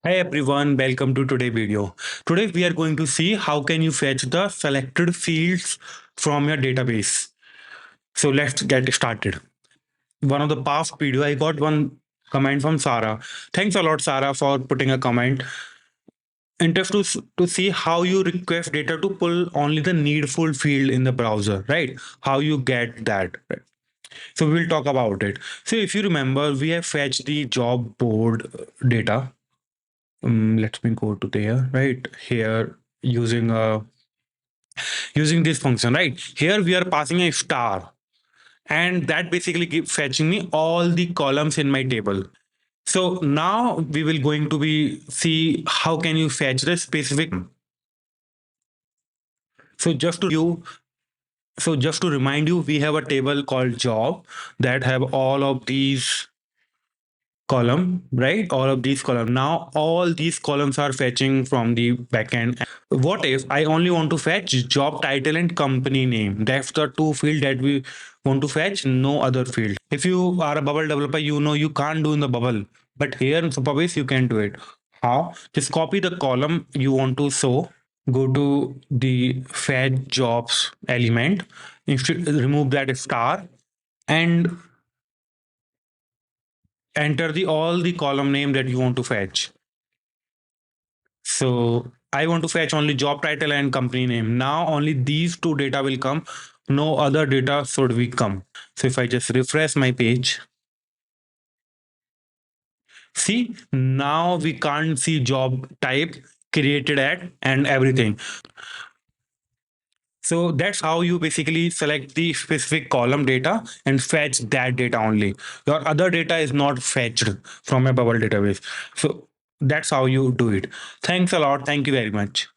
Hi everyone, welcome to today's video. Today we are going to see how can you fetch the selected fields from your database. So let's get started. One of the past video, I got one comment from Sarah. Thanks a lot, Sarah, for putting a comment. Interested to see how you request data to pull only the needful field in the browser, right? How you get that. Right? So we'll talk about it. So if you remember, we have fetched the job board data. Let me go to there, right here using this function, right here we are passing a star, and that basically keep fetching me all the columns in my table. So now we will going to be see how can you fetch the specific. So just to remind you, we have a table called job that have all of these column, right? All of these column. Now all these columns are fetching from the backend. What if I only want to fetch job title and company name? That's the two field that we want to fetch, no other field. If you are a bubble developer, you know you can't do in the bubble. But here in Supabase, you can do it. How? Just copy the column you want to show. Go to the fetch jobs element. Remove that star and enter the all the column name that you want to fetch. So I want to fetch only job title and company name. Now only these two data will come. No other data should we come. So if I just refresh my page, see now we can't see job type, created at, and everything. So that's how you basically select the specific column data and fetch that data only. Your other data is not fetched from a bubble database. So that's how you do it. Thanks a lot. Thank you very much.